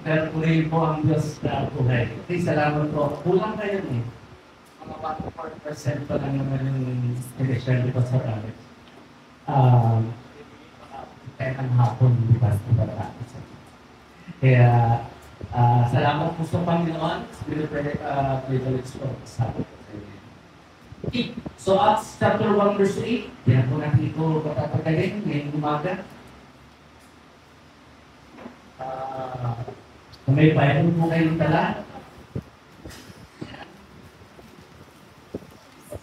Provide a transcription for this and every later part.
Pero purihin po ang Diyos na buhay. Okay, salamat po. Kulang kayo eh. Mga 1% pa lang naman yung initial ko sa college. Kaya ng hapon, di ba? Kaya, salamat po sa Panginoon. Privilege po sa akin. Okay. So, Acts chapter 1 verse 8. Yan po natin ito patatagalin ngayong umaga. Kung may Bible po kayong tala,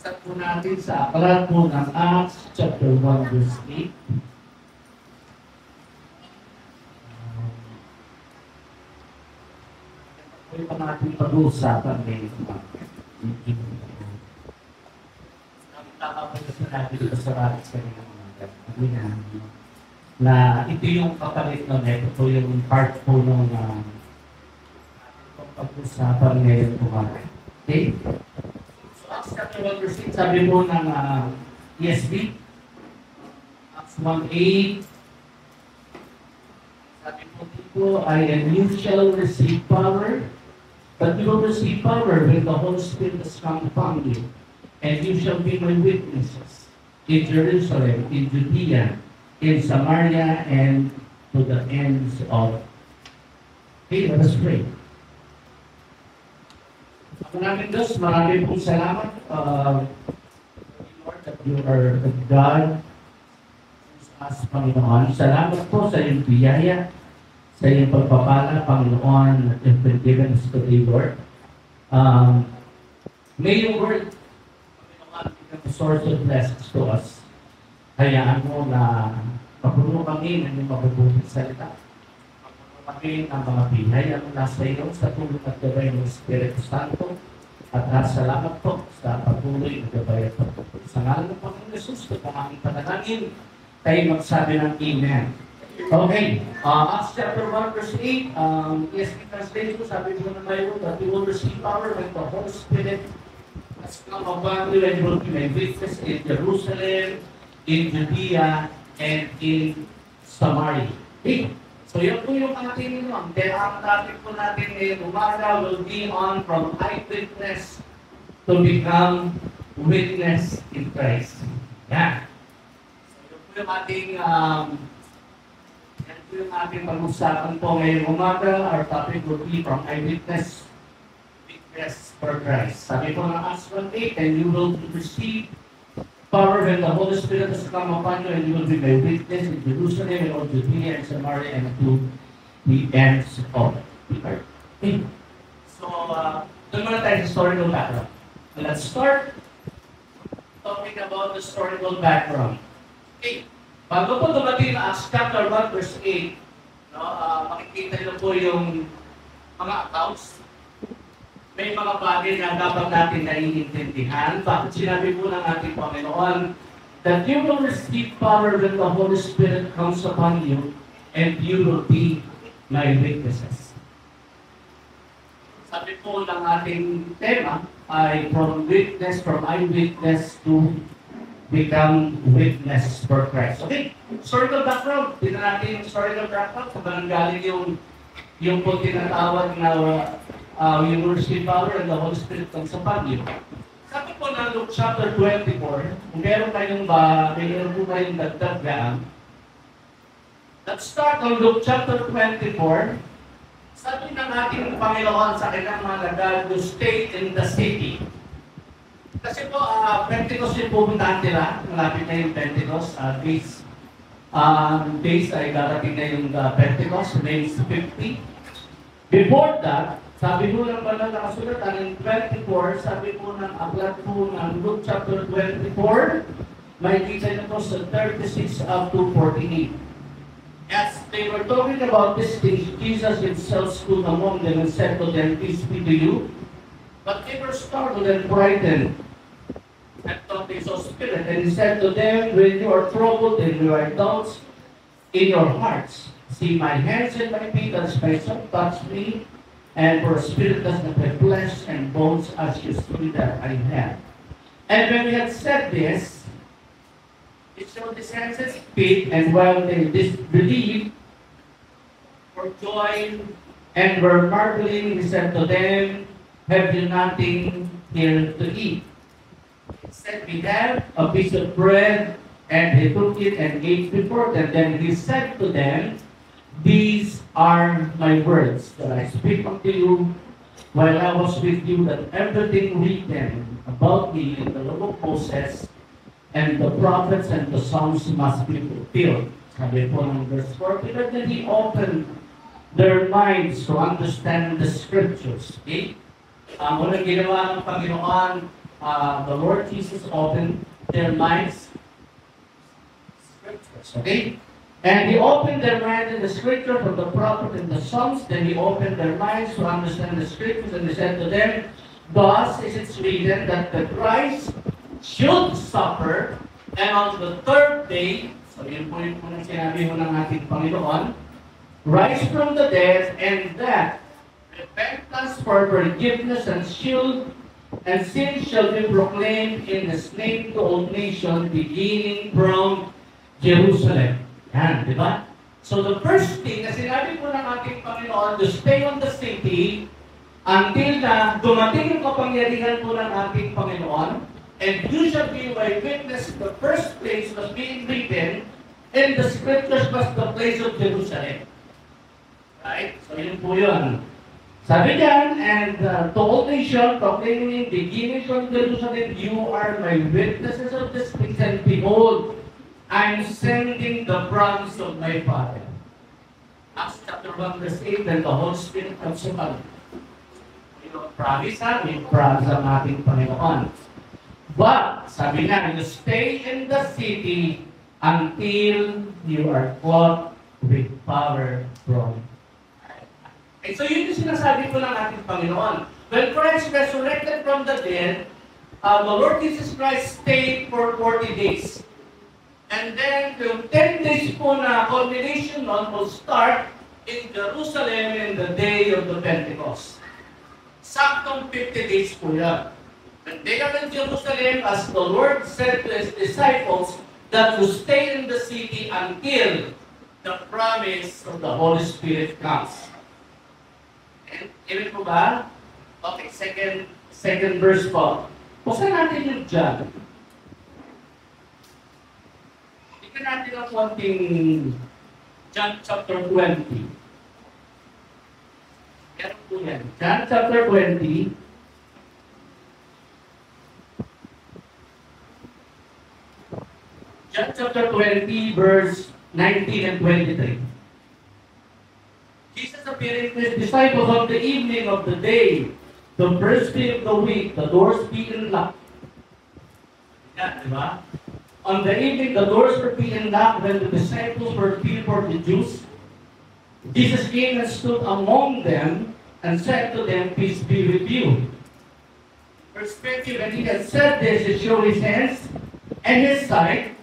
sat po natin sa aklat po ng Acts chapter 1 verse 8. Ito pa natin pag-uusapan ngayon umaga. Nakapagdasin natin dito sa Acts kanina umaga. Na ito yung kapalit na ito po yung part po ng pag-usapan ngayon umaga. Okay? So, Acts chapter 1 verse 6, sabi po ng ESV, Acts 1:8, sabi po dito, and you shall receive power, but you will receive power when the Holy Spirit has come upon you, and you shall be my witnesses in Jerusalem, in Judea, in Samaria, and to the ends of. Okay, let us pray. Ako namin Diyos, maraming pong salamat, Lord, that you are the God sa us, Panginoon. Salamat po sa iyong biyaya, sa iyong pagpapala, Panginoon, that you've been given us today, Lord. May your word, Panginoon, become a source of blessings to us. Hayaan mo na mapuno kami ng iyong mabubuting salita. Kami ang mga bihaya mula sa iyo sa tulong at gabay ng Espiritu Santo at salamat po sa patuloy na gabay at pagpapalala. Sa ngalan ng Panginoon Jesus, ito ang aming panalangin, tayo magsabi ng Amen. Okay, Acts chapter 1 verse 8, ESV translation, sabi po na mayroon that you will receive power when the Holy Spirit has come upon you and you will be my witness in Jerusalem, in Judea, and in Samaria. Okay. So yun po yung ating yun. Kaya ang topic po natin ngayong umaga will be on from eyewitness to become witness in Christ. Yan. So yun po yung ating yan po yung ating pag-usapan po ngayong umaga. Our topic will be from eyewitness for Christ. Sabi po ng Acts 1:8, and you will receive power when the Holy Spirit has come upon you, and you will be my witness in Jerusalem and all Judea and Samaria and to the ends of the earth. Okay. So, doon muna tayo sa historical background. Let's start talking about the historical background. Okay. Bago po dumating na Acts chapter 1 verse 8, makikita niyo po yung mga accounts. May mga bagay na dapat natin naiintindihan. Bakit sinabi po ng ating Panginoon that you will receive power when the Holy Spirit comes upon you and you will be my witnesses. Sabi po ng ating tema ay from eyewitness to become witness for Christ. Okay, historical background. Tingnan natin yung historical background. Kung galing yung po tinatawag na you will receive power and the Holy Spirit comes upon you. Sabi po na Luke chapter 24, kung meron po kayong dagdagaan, let's start on Luke chapter 24. Sabi ng ating Panginoon sa kanyang mga lagad to stay in the city. Kasi po, Pentecost yung pupuntahan nila, malapit na yung Pentecost, days ay darating na yung Pentecost, May 50. Before that, sabi po ng banal na kasulatan in 24, sabi po ng aklat po ng Luke chapter 24, may kita niyo po sa 36 up to 48. As they were talking about these things, Jesus himself stood among them and said to them, peace be to you. But they were startled and frightened and thought they saw spirit. And he said to them, when you are troubled and you are doubts in your hearts, see my hands and my feet, as my son touched me. And for a spirit does not have flesh and bones as you see that I have. And when he had said this, he showed his hands and feet, and while they disbelieved, for joy and were marveling. He said to them, "Have you nothing here to eat?" He said, "We have a piece of bread." And he took it and ate before them. Then he said to them, "These are my words that I speak unto you while I was with you, that everything written about me in the law of Moses and the prophets and the Psalms must be fulfilled." Sabi po ng verse 4, because then he opened their minds to understand the scriptures. Okay? Ang unang ginawa ng Panginoon, the Lord Jesus opened their minds, scriptures. Okay? And he opened their minds in the scripture from the prophet and the Psalms. Then he opened their minds to understand the scriptures, and he said to them, "Thus is it written that the Christ should suffer, and on the third day," so yun po yung unang sinabi mo ng ating Panginoon, "rise from the dead, and that repentance for forgiveness and sin shall be proclaimed in His name to all nations, beginning from Jerusalem." Yan, di ba? So the first thing na sinabi po ng ating Panginoon, to stay on the city until na dumating yung kapangyarihan po ng ating Panginoon, and you shall be my witness. The first place was being written in the scriptures was the place of Jerusalem. Right? So yun po yun. Sabi diyan, and to all nations, proclaiming, beginning from Jerusalem, you are my witnesses of this things, and behold, I'm sending the promise of my Father. Acts chapter 1 verse 8, then the Holy Spirit comes upon you. Promise ha, may promise ang ating Panginoon. But, sabi nga, you stay in the city until you are clothed with power from. And so yun yung sinasabi ko ng ating Panginoon. When Christ resurrected from the dead, the Lord Jesus Christ stayed for 40 days. And then, yung 10 days po na culmination nun will start in Jerusalem in the day of the Pentecost. Saktong 50 days po yan. When they are in Jerusalem, as the Lord said to His disciples, that to stay in the city until the promise of the Holy Spirit comes. And, ibig po ba? Okay, second verse po. Buksan natin yung John. Tingnan natin ang konting John chapter 20. Yan po yan. John chapter 20. John chapter 20, verse 19 and 23. Jesus appearing to His disciples on the evening of the day, the first day of the week, the doors being locked. Yan, di ba? On the evening, the doors were being locked when the disciples were before the Jews. Jesus came and stood among them and said to them, "Peace be with you." Verse 20, when He had said this, He showed His hands and His side.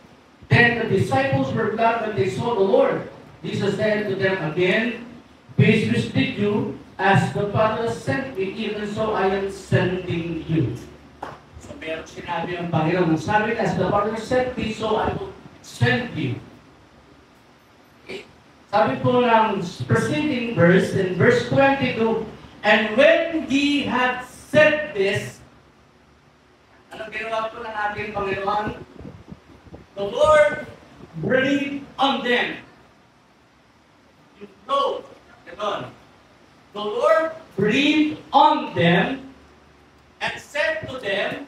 Then the disciples were glad when they saw the Lord. Jesus said to them again, "Peace be with you, as the Father sent me, even so I am sending you." So meron sinabi ang Panginoon, sabi, "As the Father sent me, so I will send you." Okay. Sabi po ng preceding verse, in verse 22, and when He had said this, ano ginawa po ng ating Panginoon? The Lord breathed on them. You know, the Lord breathed on them and said to them,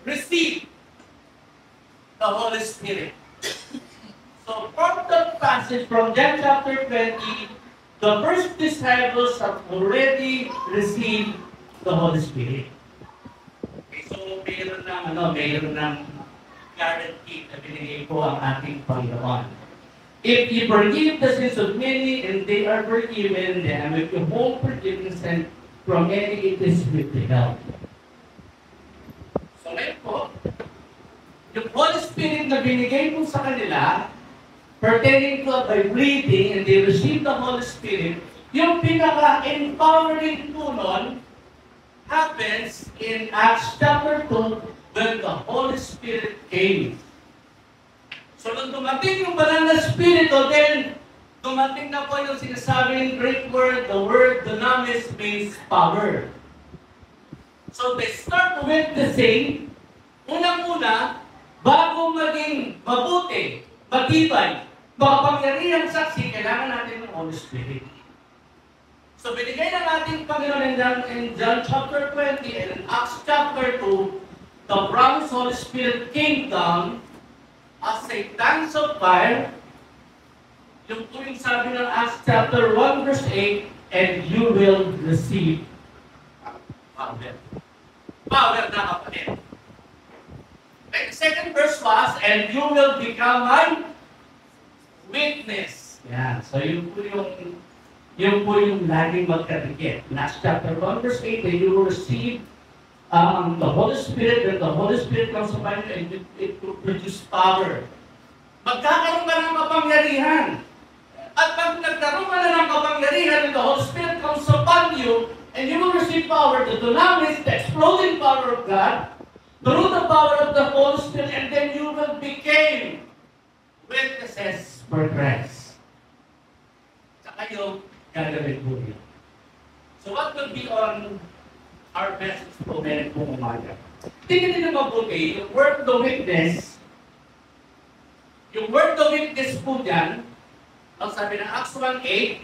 receive the Holy Spirit. So from the passage from John chapter 20, the first disciples have already received the Holy Spirit. Okay, so mayroon ng guarantee na binigay po ang ating Panginoon. If you forgive the sins of many and they are forgiven them, if you hold forgiveness and from any, it is withheld. So ngayon po, yung Holy Spirit na binigay po sa kanila, pertaining to by breathing, and they receive the Holy Spirit, yung pinaka-empowering po nun, happens in Acts chapter 2 when the Holy Spirit came. So, nung dumating yung banal na Espiritu, then, dumating na po yung sinasabing Greek word, the word dunamis means power. So, they start witnessing, unang-una, bago maging mabuti, matibay, makapangyarihang saksi, kailangan natin ng Holy Spirit. So, binigay na natin Panginoon in John chapter 20 and in Acts chapter 2, the promised Holy Spirit came down as a tongues of fire. Yung po yung sabi ng Acts chapter 1 verse 8, and you will receive power. Power na kapatid. And the second verse was, and you will become my witness. Yan. So yun po yung laging magkadikit. In Acts chapter 1 verse 8, and you will receive the Holy Spirit, and the Holy Spirit comes upon you, and it will produce power. Magkakaroon ka ng kapangyarihan. At pag nagkaroon ka na ng kapangyarihan, and the Holy Spirit comes upon you, and you will receive power, the dunamis, the exploding power of God, through the power of the Holy Spirit, and then you will become witnesses for Christ. Saka yung gagawin po yun. So what will be on our message po meron pong umaga? Tingnan din naman po kayo, yung word the witness po dyan, ang sabi ng Acts 1:8,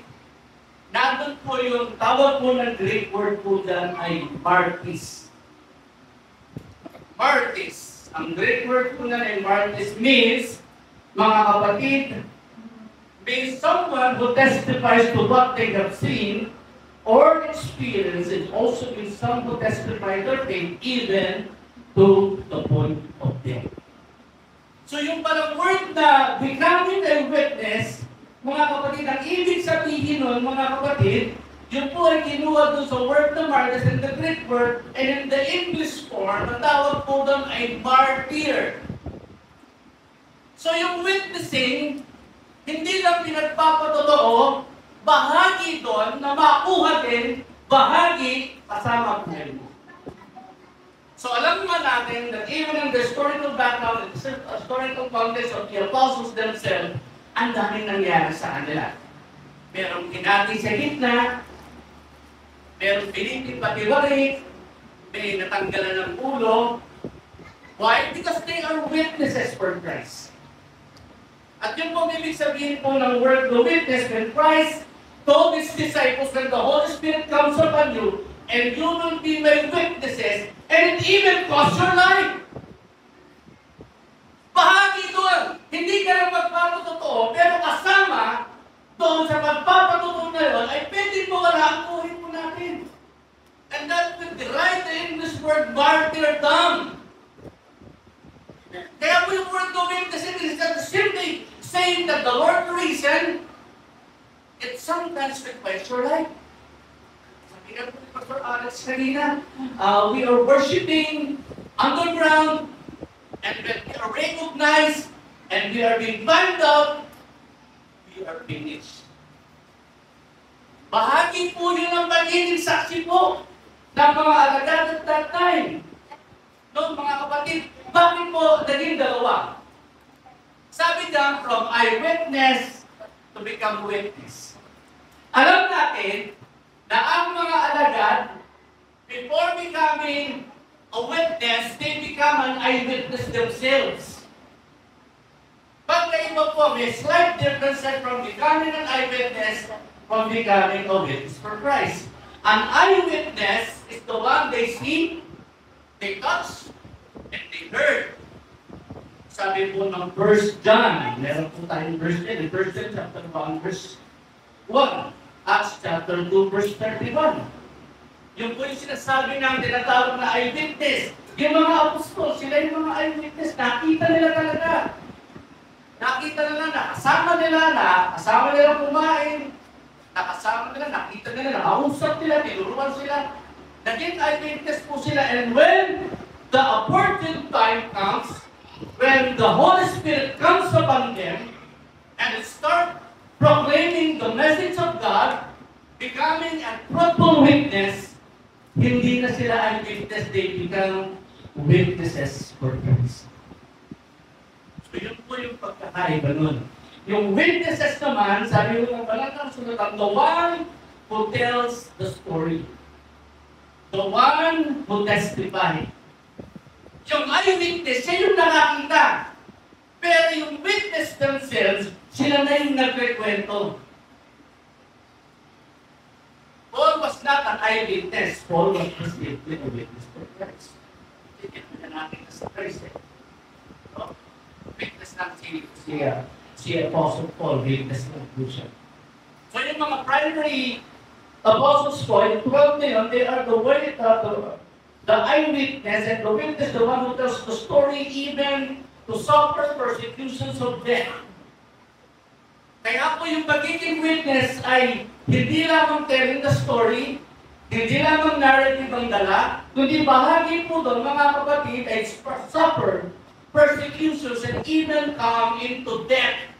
nandun po yung tawag po ng Greek word po dyan ay martis. Martis. Ang Greek word po na ay martis means, mga kapatid, means someone who testifies to what they have seen or experienced. It also means someone who testifies their faith even to the point of death. So yung parang word na becoming a witness, mga kapatid, ang ibig sabihin nun, mga kapatid, yun po ay kinuha doon sa word na martyrs in the Greek word, and in the English form, ang tawag po doon ay martyr. So yung witnessing, hindi lang pinagpapatotoo, bahagi doon na makuha din, bahagi kasama buhay mo. So alam nga natin that even in the historical background, and the historical context of the apostles themselves, ang daming nangyari sa kanila. Merong kinati sa gitna, merong pinitin patiwari, may natanggalan ng ulo. Why? Because they are witnesses for Christ. At yun pong ibig sabihin po ng word the witness, when Christ told His disciples, when the Holy Spirit comes upon you, and you will be my witnesses, and it even cost your life. Bahagi doon. Hindi ka lang magpapatotoo, pero kasama doon sa magpapatotoo na yun, ay pwede mo wala ang buhay mo natin. And that will derive the English word martyrdom. Kaya po yung word the witness is not simply saying that the Lord reason, it sometimes requires your life. Sabi nga po ni Pastor Alex kanina, we are worshiping underground, and when we are recognized, and we are being found out, we are finished. Bahagi po yun ang pagiging saksi po ng mga alagad at that time. No, mga kapatid, bakit po naging dalawa? Sabi niya, from eyewitness to become witness. Alam natin na ang mga alagad, before becoming a witness, they become an eyewitness themselves. Pagkaiba po, may slight difference from becoming an eyewitness from becoming a witness for Christ. An eyewitness is the one they see, they touch, and they heard. Sabi po ng 1 John, meron po tayong verse din, in 1 John chapter 1, verse 1, Acts chapter 2, verse 31. Yung po yung sinasabi ng tinatawag na eyewitness. Yung mga apostol, sila yung mga eyewitness, nakita nila talaga. Nakita nila, nakasama nila kumain, nakasama nila, nakita nila, nakausap nila, tinuruan sila. Naging eyewitness po sila, and when the opportune time comes, when the Holy Spirit comes upon them, and start proclaiming the message of God, becoming a fruitful witness, hindi na sila eyewitness, they become witnesses for Christ. So yun po yung pagkakaiba nun. Yung witnesses naman, sabi mo ng balatang sunatan, the one who tells the story. The one who testifies. Yung eyewitness, siya yung nakakita. Pero yung witness themselves, sila na yung nagrekwento. Paul was not an eyewitness. Paul was simply a witness for Christ. Hindi na natin sa Christ. So, witness lang si Apostle Paul, witness lang po siya. So yung mga primary apostles po, yung 12 na yun, they are the eyewitness and the witness, the one who tells the story even to suffer persecutions of death. Kaya po yung pagiging witness ay hindi lamang telling the story, hindi lamang narrative ang dala, kundi bahagi po doon, mga kapatid, ay suffer persecutions and even come into death.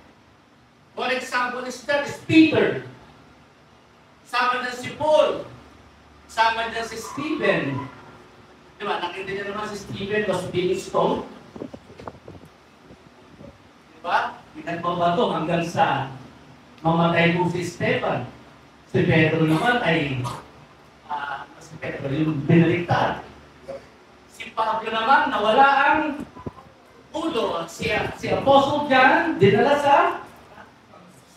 One example is that is Peter. Sama na si Paul. Sama na si Stephen. Diba, nakita niyo naman si Stephen was being stoned. Diba? Nagbabato hanggang sa mamatay po si Stephen. Si Pedro naman ay si Pedro yung binaligtad. Si Pablo naman nawala ang ulo. Si Apostle John dinala sa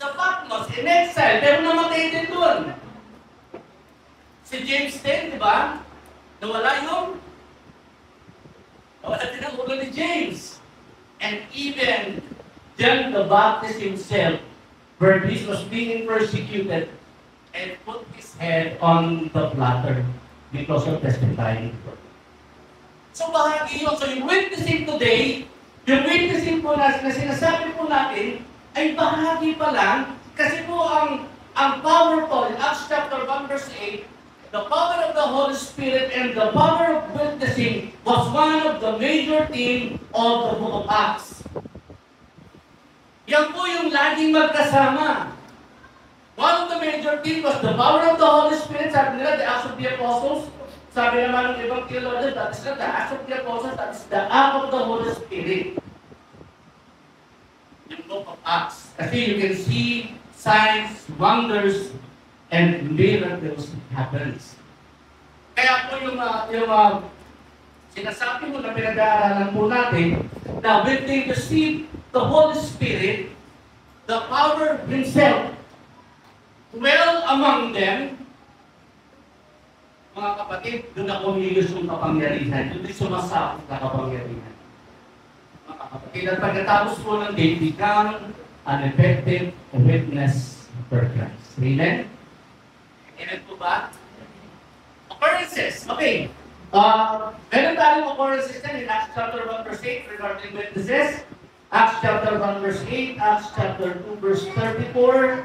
Patmos, in exile, pero namatay din doon. Si James din, di ba? Nawala din ang ulo ni James. And even John the Baptist himself, where he was being persecuted, and put his head on the platter because of testifying. So bahagi yun. So yung witnessing today, yung witnessing po na sinasabi po natin, ay bahagi pa lang, kasi po ang power po, in Acts chapter 1 verse 8, the power of the Holy Spirit and the power of witnessing was one of the major themes of the book of Acts. Yan po yung laging magkasama. One of the major themes was the power of the Holy Spirit. Sabi nila, the Acts of the Apostles. Sabi naman ng ibang theologians, that is not the Acts of the Apostles, that is the act of the Holy Spirit. Yung book of Acts. Kasi you can see signs, wonders, and miracles happens. Kaya po yung sinasabi mo na pinag-aaralan po natin, na when they receive the Holy Spirit, the power Himself dwell among them, mga kapatid, doon na kumilos yung kapangyarihan. Doon din sumasakot na kapangyarihan. Mga kapatid, at pagkatapos po ng they become an effective witness for Christ. Amen? Amen po ba? Occurrences. Okay. Meron tayong occurrences na in Acts chapter 1 verse 8 regarding witnesses. Acts chapter 1 verse 8, Acts chapter 2 verse 34,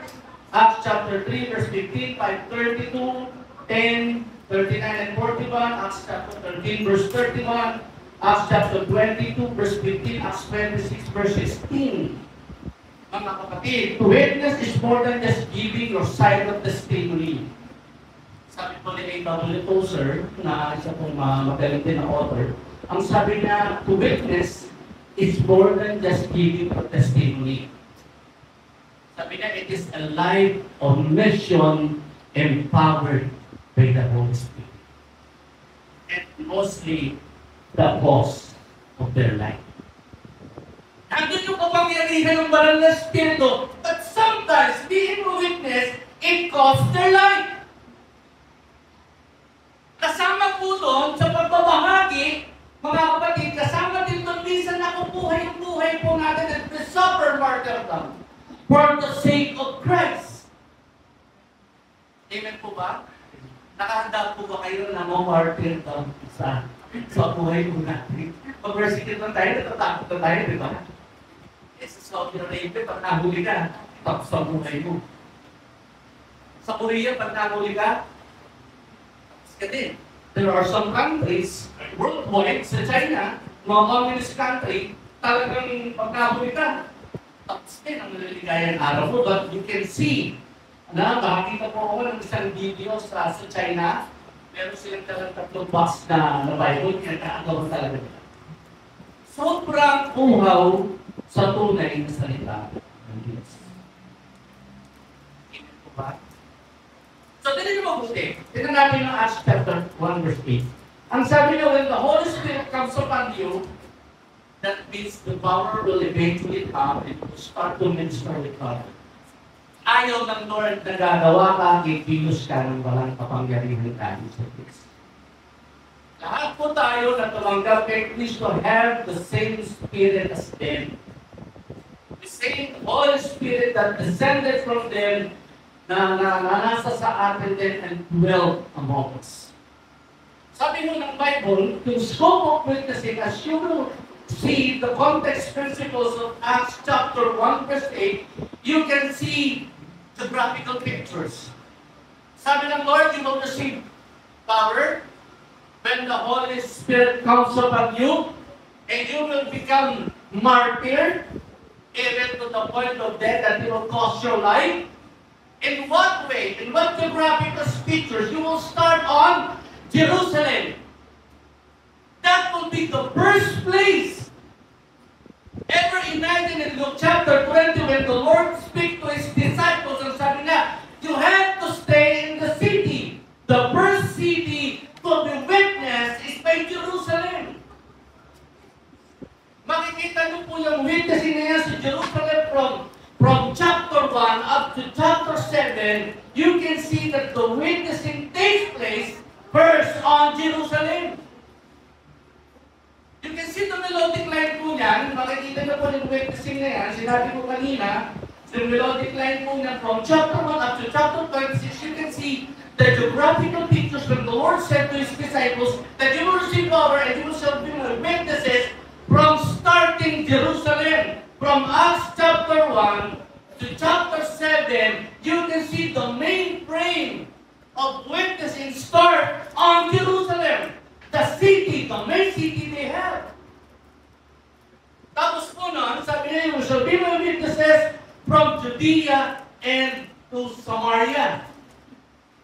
Acts chapter 3 verse 15, 5:32, 10, 39 and 41, Acts chapter 13 verse 31, Acts chapter 22 verse 15, Acts 26 verse 16. Mga kapatid, to witness is more than just giving your side of testimony. Sabi po ni A.W. Tozer, na isa pong magaling din na author, ang sabi niya, to witness is more than just giving your testimony. Sabi niya, it is a life of mission empowered by the Holy Spirit. And mostly, the cause of their life. Nandun yung kapangyarihan ng banal na Espiritu, but sometimes, being a witness, it costs their life. Kasama po doon sa pagbabahagi, mga kapatid, kasama din doon minsan nakukuha yung buhay po natin at we suffer martyrdom for the sake of Christ. Amen po ba? Nakahanda po ba kayo na martyrdom sa buhay po natin? Pag-persecute lang tayo, natatakot na tayo, di ba? Sa Saudi Arabia, pag nahuli ka, tapos sa buhay mo. Sa Korea, pag nahuli ka, tapos ka din. There are some countries, worldwide, sa China, mga communist country, talagang pag nahuli ka, tapos din ang naliligayang araw mo. But you can see, nakakita po ako ng isang video sa China, meron silang talang 3 box na Bible, kinakaagawan talaga nila. Sobrang uhaw sa tunay na salita ng Diyos. Amen po ba? So, tignan niyo mabuti. Tignan natin ang Acts chapter 1 verse 8. Ang sabi niya, when the Holy Spirit comes upon you, that means the power will eventually come and will start to minister with God. Ayaw ng Lord na gagawa ka, ikilos ka ng walang kapangyarihan tayo sa Kristo. Lahat po tayo na tumanggap kay Kristo have the same Spirit as them. The same Holy Spirit that descended from them na nasa sa atin din and dwelt among us. Sabi mo ng Bible, the scope of witnessing, as you will see the context principles of Acts chapter 1 verse 8, you can see the graphical pictures. Sabi ng Lord, you will receive power when the Holy Spirit comes upon you, and you will become martyr, even to the point of death that it will cost your life. In what way? In what geographical features? You will start on Jerusalem. That will be the first place. Ever imagine in Luke chapter 20 when the Lord speaks to His disciples and sabi niya, you have to stay in the city. The first city to be witnessed is by Jerusalem. Makikita niyo po yung witnessing niya sa Jerusalem from chapter 1 up to chapter 7, you can see that the witnessing takes place first on Jerusalem. You can see the melodic line po niyan. Makikita niyo po yung witnessing na yan. Sinabi ko kanina, the melodic line po niyan from chapter 1 up to chapter 26, you can see the geographical pictures when the Lord said to His disciples that you will receive power and you will shall be my witnesses from starting Jerusalem. From Acts chapter 1 to chapter 7, you can see the main frame of witnessing start on Jerusalem. The city, the main city they have. Tapos po nun, sabi niya, you shall be my witnesses from Judea and to Samaria.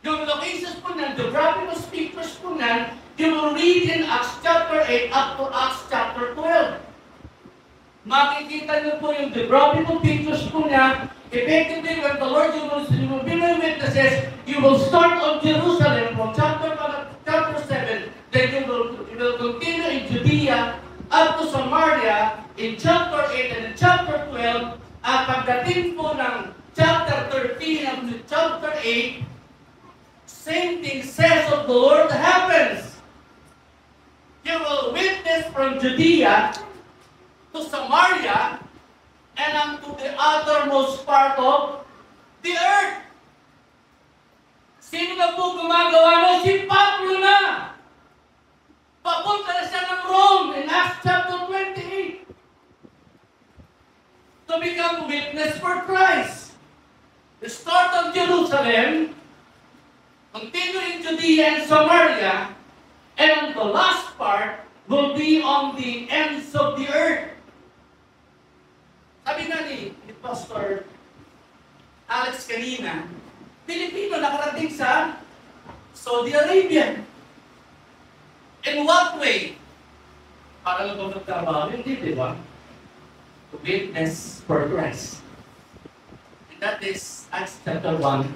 Yung locations po nan, geographical speakers po nan, you will read in Acts chapter 8 up to Acts chapter 12. Makikita niyo po yung geographical pictures po niya. Effectively, when the Lord, you will be my witnesses, you will start on Jerusalem from chapter 1 to chapter 7, then you will continue in Judea up to Samaria in chapter 8 and in chapter 12. At pagdating po ng chapter 13 up to chapter 8, same thing says of the Lord happens. You will witness from Judea to Samaria and unto the uttermost part of the earth. Sino na po gumagawa nun? Si Pablo na! Papunta na siya ng Rome in Acts chapter 28 to become witness for Christ. The start of Jerusalem, continue in Judea and Samaria, and the last part will be on the ends of the earth. Sabi na ni Pastor Alex kanina, Pilipino nakarating sa Saudi Arabia. In what way? Para lang ba magtrabaho? Hindi, di ba? To witness for Christ. And that is Acts chapter 1,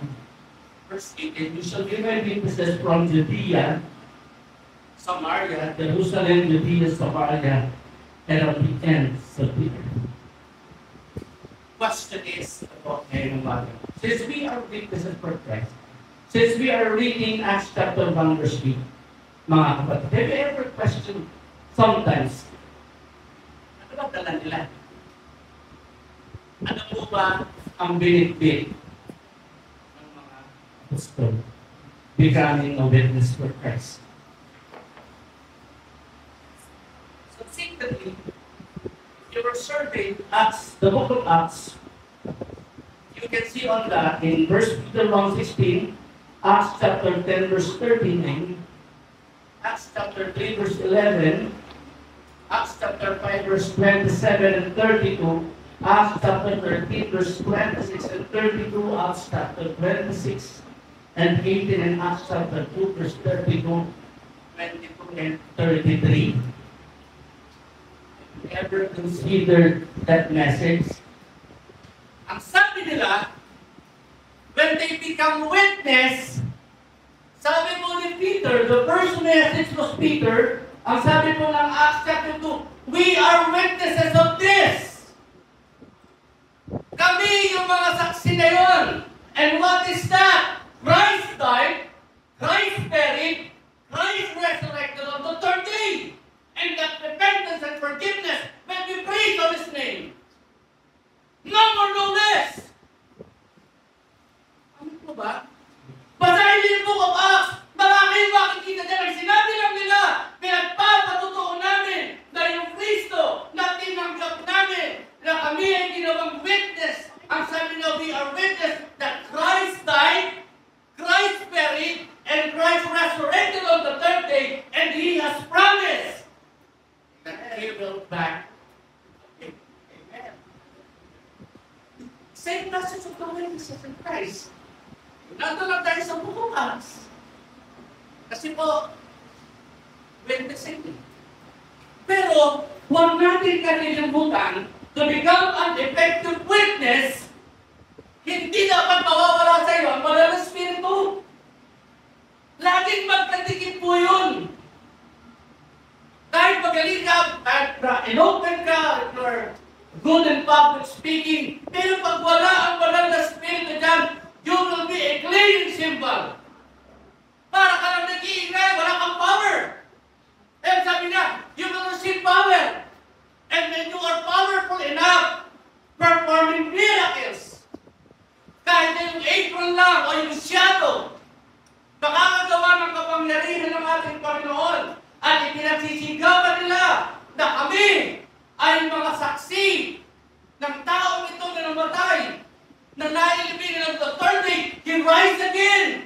verse 18. You shall be my witnesses from Judea, Samaria, Jerusalem, Judea, Samaria, and on the ends of the earth. Question is about ngayong umaga. Since we are witnesses for Christ, since we are reading Acts chapter 1 verse 8, mga kapatid, have you ever questioned sometimes, ano ba dala nila? Ano po ba ang binitbit ng mga apostol becoming a witness for Christ? So, secretly, you were surveyed Acts, the book of Acts. You can see on that in verse Peter 1:16, Acts chapter 10 verse 39, Acts chapter 3 verse 11, Acts chapter 5 verse 27 and 32, Acts chapter 13 verse 26 and 32, Acts chapter 26 and 18, and Acts chapter 2 verse 32, 22 and 33. ever considered that message? Ang sabi nila, when they become witness, sabi po ni Peter, the first message was Peter, ang sabi po ng Acts chapter 2, we are witnesses of this. Kami yung mga saksi na yun. And what is that? Christ died, Christ buried, Christ resurrected on the third day. And that repentance and forgiveness when we praise on His name. No more, no less. Ano po ba? Basahin niyo po ang Acts. Marami makikita dyan. Ang sinabi lang nila, pinagpapatutuo namin na yung Kristo na tinanggap namin na kami ay ginawang witness. Ang sabi na we are witness that Christ died, Christ buried, and Christ resurrected on the third day, and He has promised that He will back. Amen. Same message of the witnesses in Christ. Nandun lang tayo sa buong Acts. Kasi po, witnessing. Pero, huwag natin kalilimutan to become an effective witness, hindi dapat mawawala sa iyo ang banal na Espiritu. Laging magkadikit po yun. Kahit magaling ka, at inopen ka, you're good in public speaking, pero pag wala ang banal na Espiritu dyan, you will be a clanging cymbal. Para ka lang nag-iingay, wala kang power. And sabi na, you will receive power. And when you are powerful enough, performing miracles, kahit na yung apron lang o yung shadow, makakagawa ng kapangyarihan ng ating Panginoon at ipinagsisigawan nila na kami ay mga saksi ng taong ito na namatay, na nailibing ng the third day, He rise again.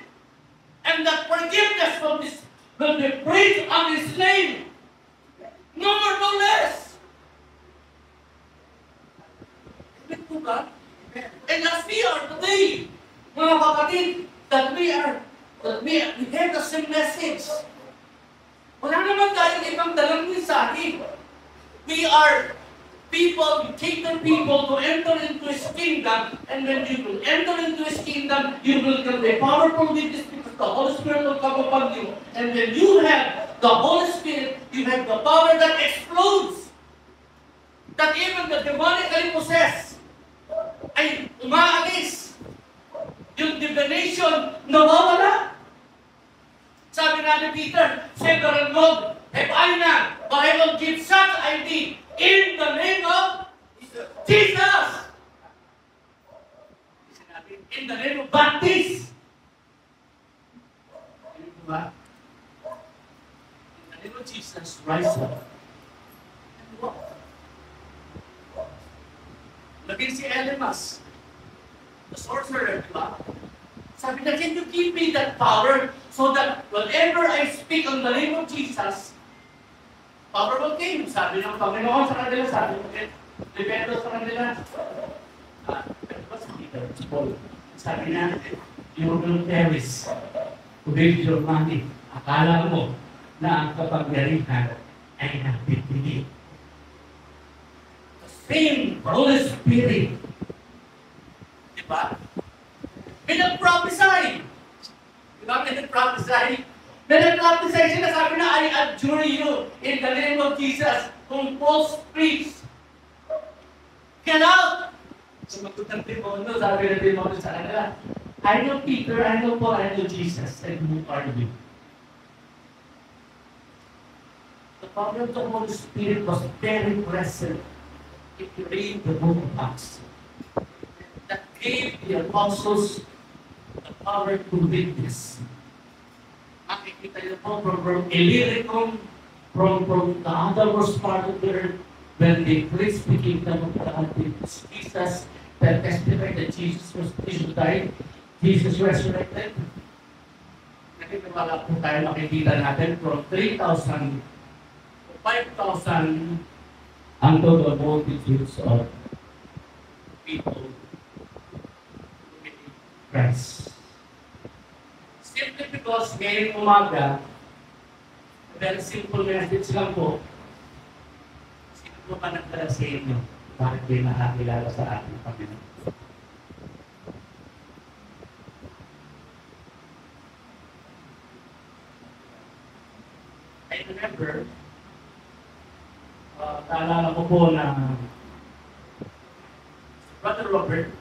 And that forgiveness will be praised on His name. No more, no less. Amen po ba? And as we are today, mga kapatid, that we have the same message. Wala naman tayong ibang dalang mensahe. We are people, kingdom people to enter into His kingdom, and when you will enter into His kingdom, you will become a powerful witness because the Holy Spirit will come upon you. And when you have the Holy Spirit, you have the power that explodes. That even the demonically possessed ay umaalis. Yung divination nawawala. Sabi na ni Peter, several Lord, have I not, but I will give such ID in the name of Jesus. In the name of Baptist. Diba? In the name of Jesus, rise up and walk. Naging si Elymas, the sorcerer, diba? Sabi na, can you give me that power so that whenever I speak on the name of Jesus, power will came. Sabi ng Panginoon sa kanila, sabi ng Pedro sa kanila, sabi na, you will perish to build your money. Akala mo na ang kapangyarihan ay nagpipili. The same Holy Spirit. Diba? May nag-prophesy. Diba? May nag-prophesy. May nag-prophesy sila, sabi na, I adjure you in the name of Jesus kung false preach. Get out! Sumagot ng demonyo, sabi ng demonyo sa kanila, I know Peter, I know Paul, I know Jesus, and who are you? The power of the Holy Spirit was very present if you read the book of Acts. That gave the apostles the power to witness. Makikita niyo po from Illyricum, from the othermost part of the earth, when they preached the kingdom of God, Jesus, that testified that Jesus died, Jesus resurrected. Nakikita po tayo, makikita natin from 3,000 to 5,000 ang total multitudes of people Christ. Simply because ngayong umaga, very simple message lang po. Ano ba nagdala sa inyo? Bakit kayo nakakilala sa ating Panginoon? I remember, naalala ko po na si Brother Robert,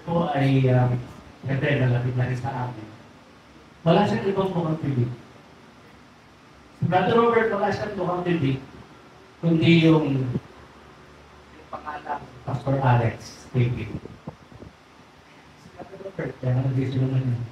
po ay siyempre nalapit na rin sa amin. Wala siyang ibang mukhang pibig. Si Brother Robert, wala siyang mukhang pibig, kundi yung pangalan, Pastor Alex, pibig. Si Brother Robert, kaya nag-isip naman yun.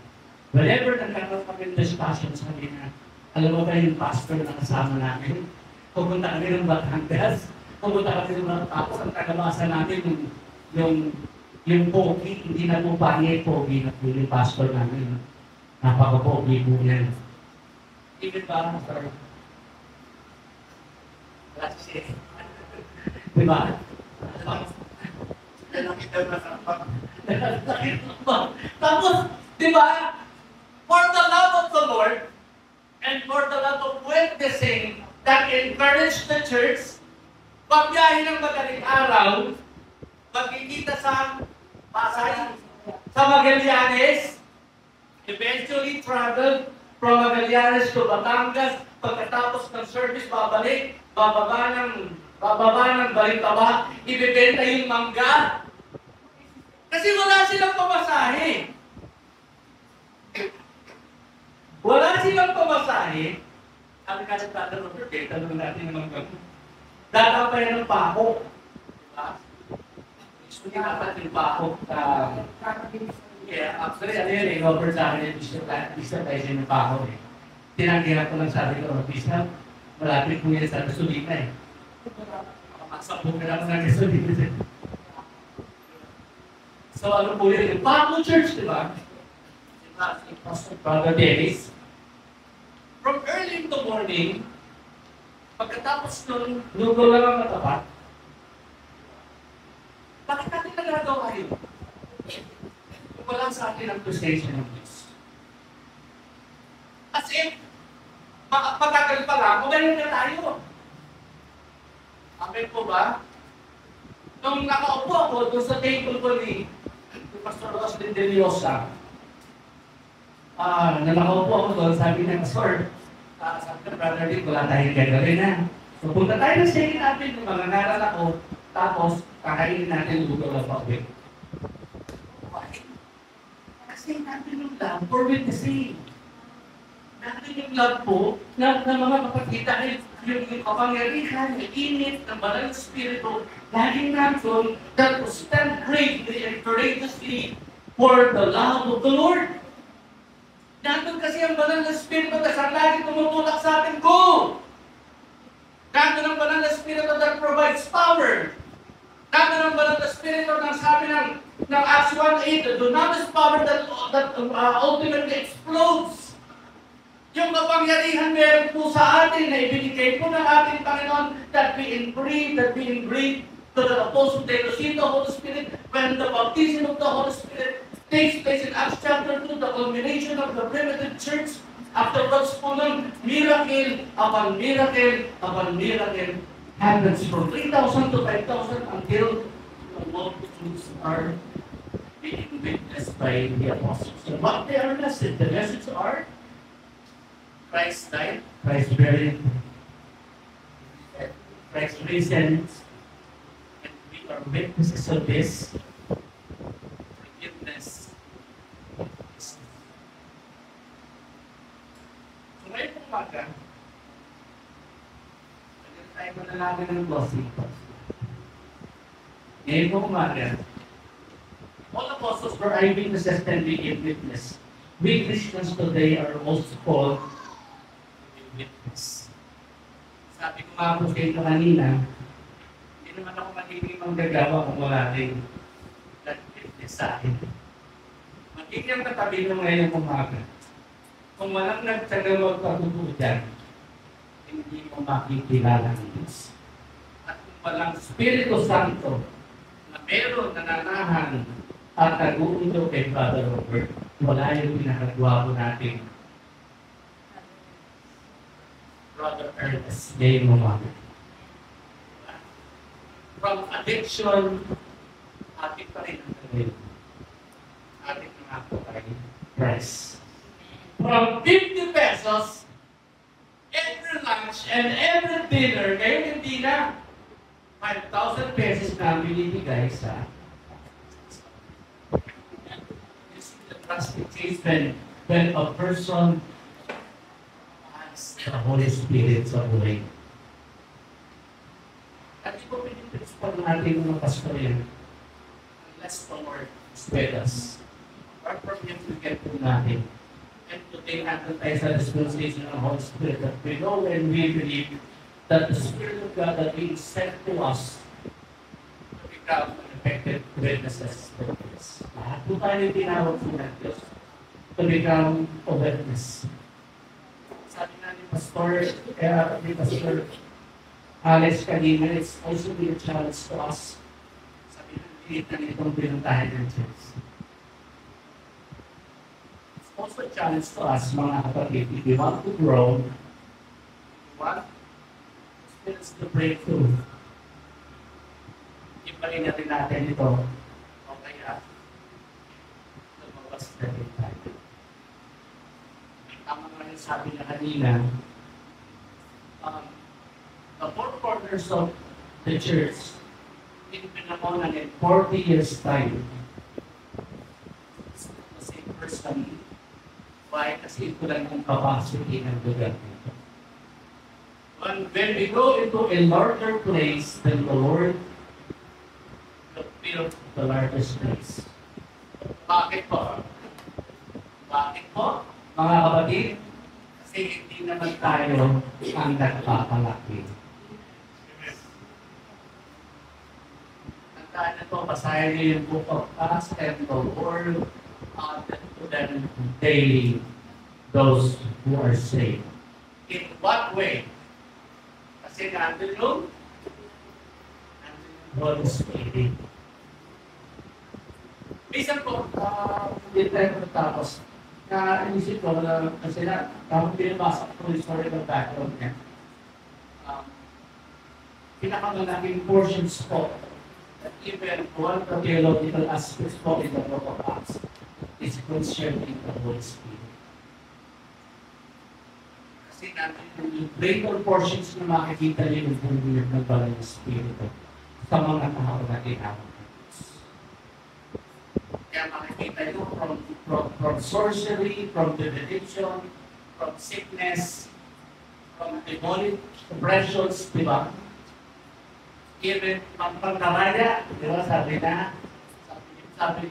Whenever nagkakaroon kami ng discussion sa kanina, alam mo ba yung pastor na kasama namin? Pupunta kami ng Batangas, pupunta kami ng tapos ang tagamasa namin yung pogi, hindi na po pangit pogi na po yung pastor namin. Napaka-pogi po yan. Even ba, pastor? Kasi, di ba? Nakita na sa tapos, di ba? For the love of the Lord and for the love of witnessing that encourage the church, pagbiyahe ng madaling araw, magkikita sa Pasay, sa Magallanes, eventually travel from Magallanes to Batangas, pagkatapos ng service, babalik, bababa ng Balintaba, ibibenta yung mangga. Kasi wala silang pamasahe. Wala silang pamasahe. Sabi ka sa Brother Robert, tanong natin naman kami. Dadapayan ng pako. Diba? Gusto niya dapat yung pako. Actually, ano yun eh, Robert sa akin, Bishop tayo siya ng pako eh. Tinanggihan ko lang sabi ko, Bishop, malapit po yan sa gasolina eh. Makasabog na lang ng gasolina. So ano po yun, yung pako church, diba? Brother Dennis, from early in the morning, pagkatapos nun, lugo lang ang matapat, bakit natin nagagawa yun? Kung wala sa atin ang presensya ng Diyos. As if, matagal pa lang, magaling na tayo. Amen po ba? Nung nakaupo ako doon sa table ko ni Pastor Roslyn De Leosa, nakaupo ako doon, sabi niya, Pastor, sabi ko, Brother Dick, wala tayong gagawin na. So, punta tayo ng shake natin, kung mga ngaral ako, tapos, kakainin natin lugaw ng pabig. Kasi natin yung love for witnessing. Natin yung love po, na mga kapagkita, yung kapangyarihan, yung init, ng banal na spirito, laging natin, that will stand bravely and courageously for the love of the Lord. Nandun kasi ang banal na spirito na saan lagi tumutulak sa atin ko. Nandun ang banal na spirito that provides power. Nandun ang banal na spirito na sabi ng Acts 1:8, the dunamis power that ultimately explodes. Yung kapangyarihan meron po sa atin na ibinigay po ng ating Panginoon that we breathe to the Apostle Deus, the Holy Spirit, when the baptism of the Holy Spirit takes place in Acts chapter 2, the culmination of the primitive church, afterwards po ng miracle upon miracle upon miracle happens from 3,000 to 5,000 until the multitudes are being witnessed by the apostles. So what they are message? The message are Christ died, Christ buried, Christ risen, and we are witnesses of this. Forgiveness. So ngayon pong umaga, tayo manalangin ng blessing. Ngayon pong umaga, all apostles were eyewitnesses and we give witness. We Christians today are also called to be witness. Sabi ko nga po sa ito kanina, hindi naman ako magiging manggagawa kung wala rin nag-witness sa akin. Magiging katabi mo ngayon umaga. Kung walang nagtsagang magpatuto dyan, hindi mo makikilala ang Diyos. At kung walang Espiritu Santo na meron nananahan at nag-uundo kay Father Robert, wala yung pinakagawa ko natin. Brother Ernest J. Momano. From addiction, atin pa rin ang gawin. Atin na ako kay price. From 50 pesos, every lunch and every dinner, ngayon hindi na 5,000 pesos na binibigay sa this is the drastic case when a person has the Holy Spirit sa buhay. At di ko piniprinsipal natin mga pastor yan unless the Lord is with us. Or from Him to get to natin. And today natin tayo sa dispensation ng Holy Spirit that we know and we believe that the Spirit of God that being sent to us to become an effective witnesses for this. Lahat po tayo tinawag po ng Diyos to become a witness. Sabi na ni Pastor Alex kanina, it's also been a challenge to us. Sabi na itong pinuntahan ng Diyos. It's also a challenge to us, mga kapatid, if you want to grow, if you want to experience the breakthrough, ibalin na rin natin ito, o kaya, lumabas na rin tayo. Tama nga rin sabi na kanina, the four corners of the church, in pinamonan in 40 years' time, it's the same person. Why? Kasi ito lang ang capacity ng lugar nito. When we go into a larger place than the Lord, the build the largest place. Bakit po? Bakit po? Mga kapatid, kasi hindi naman tayo ang nagpapalaki. Tandaan na ito, basahin niyo yung Book of Acts and the Lord added to them daily those who are saved. In what way? Kasi nandun yung Holy Spirit. Minsan po, hindi tayo matapos. Naisip ko na kasi na, kapag binabasa ko yung historical background niya, pinakamalaking portions po that even one of the theological aspects po in the Book of Acts is concerning the Holy Spirit. Kasi natin yung greater portions na makikita niyo yung buhay ng Banal na Espiritu sa mga tao na tinawag. Kaya makikita nyo from sorcery, from divination, from sickness, from demonic oppressions, di ba? Even pagpaparaya, di ba? Sabi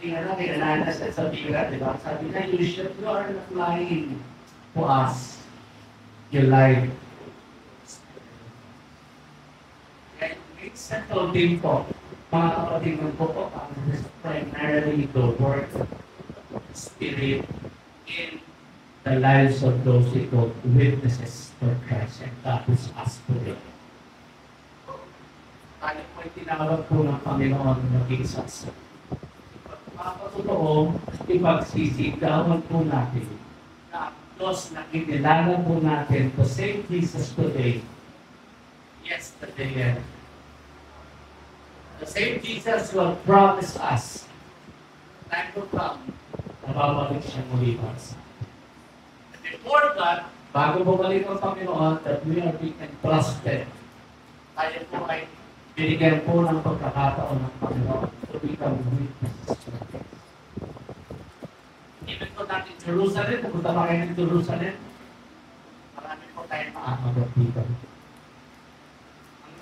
niya na, kaya nanas at sabi ka, di ba? Sabi na, you are not lying to us. You lied. Kaya yung settled din po, mga kapatid ng Book of Acts, primarily the work of the Spirit in the lives of those who called witnesses for Christ, and that is us today. Tayo po'y tinawag po ng Panginoon na maging saksi. Pagpapatotoo, ipagsisigawan po natin na ang Diyos na kinilala po natin the same Jesus today, yesterday, and the same Jesus will promise us time to come na babalik siya muli para sa atin. Before that, bago bumalik ang Panginoon, that we are being entrusted, tayo po ay binigyan po ng pagkakataon ng Panginoon to become witnesses. Even po natin Jerusalem, pupunta pa kayo ng Jerusalem, marami po tayong makakagat dito.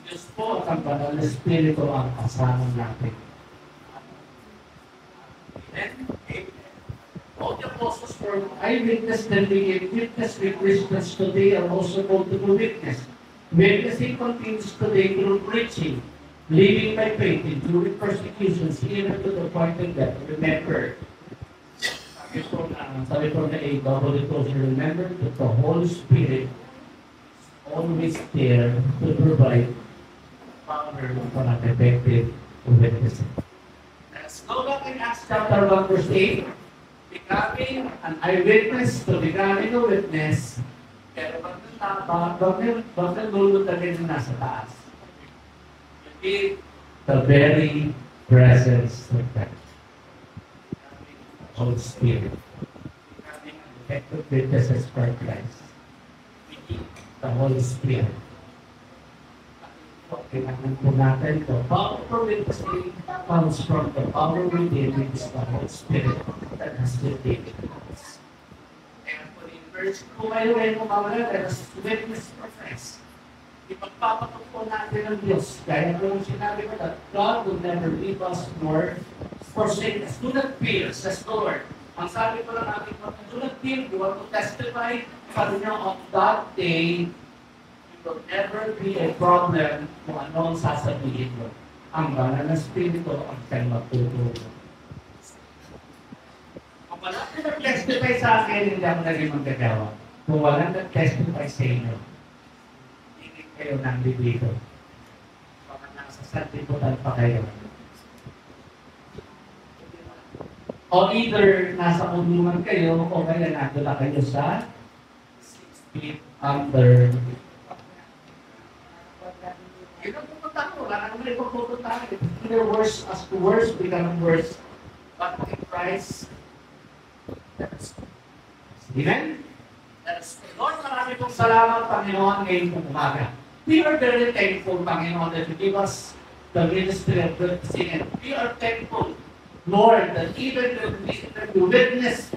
Diyos po at ang Banal na Espiritu ang kasama natin. Amen? Amen. All the apostles were eyewitness, then we witness with Christians today are also called to be witness. Witnessing continues today through preaching, living by faith, enduring persecutions, even to the point of death. Remember, sabi po na A.W. remember that the Holy Spirit is always there to provide power for an effective witness. Let's go back in Acts chapter 1 verse 8. Becoming an eyewitness to becoming a witness, Pero bakit lulot na rin nasa taas? You need the very presence of God. Holy Spirit. Having an effective witnesses for Christ. We need the Holy Spirit. Kailangan po natin the power of witnessing comes from the power within, which is the Holy Spirit that has been given to us. And po in verse 2, ngayon mo mawala, let us witness for Christ. Ipagpapatok po natin ng Diyos. Kaya po yung sinabi ko that God will never leave us nor forsake us. Do not fear, says the Lord. Ang sabi ko lang aking mga, do not fear, you want to testify, sabi niya, on that day, will never be a problem kung ano ang sasabihin mo. Ang banal na Espiritu ang siyang magtuturo. Kung wala ka nag-testify sa akin, hindi ako naging magagawa. Kung wala nag-testify sa inyo, hindi kayo nandito. Baka nasa santiputan pa kayo. O either nasa kulungan kayo, o kaya nadala kayo sa 6 feet under. Yun ang pupunta ko. Wala naman ito pupunta ko. Either worse as to worse, become worse. But in Christ, that's Amen? That's Lord, marami pong salamat, Panginoon, ngayong pong umaga. We are very thankful, Panginoon, that you give us the ministry of witnessing. And we are thankful, Lord, that even when you witness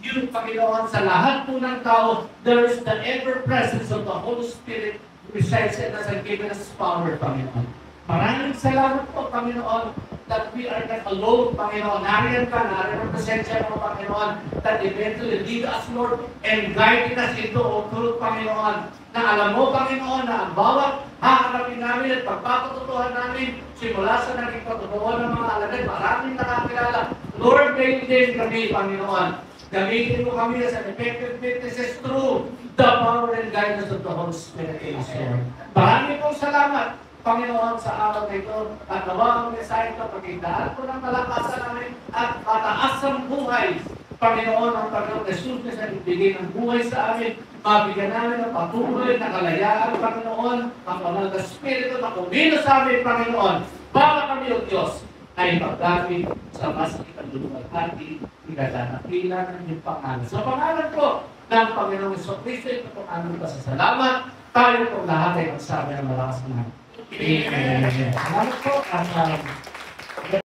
you, Panginoon, sa lahat po ng tao, there is the ever-presence of the Holy Spirit resides in us and given us power, Panginoon. Maraming salamat po, Panginoon, that we are not alone, Panginoon. Nariyan ka, nariyan ang presensya mo, Panginoon, that eventually lead us, Lord, and guide us into all truth, Panginoon. Na alam mo, Panginoon, na ang bawat haharapin namin at pagpapatutuhan namin simula sa naging patutuhan ng mga alagad, maraming nakakilala. Lord, kayo din kami, Panginoon. Gamitin mo kami as an effective witnesses through the power and guidance of the Holy Spirit, Lord. Maraming pong salamat, Panginoon, sa araw na ito. At nawa ang mensahe ito, pagkindaan ko ng kalakasan namin at mataas ang buhay. Panginoon, ang Panginoon Jesus na sa ibigay ng buhay sa amin, mabigyan namin ng patuloy na kalayaan, Panginoon, ang banal na Espiritu na kumino sa amin, Panginoon, para kami, O Diyos, ay paggamit sa mas ikadulughati, ikadanakilan ng iyong pangalan. Sa pangalan po ng Panginoong Jesucristo, ito po aming pasasalamat. Tayo po lahat ay magsabi ng malakas na Amen. Salamat po at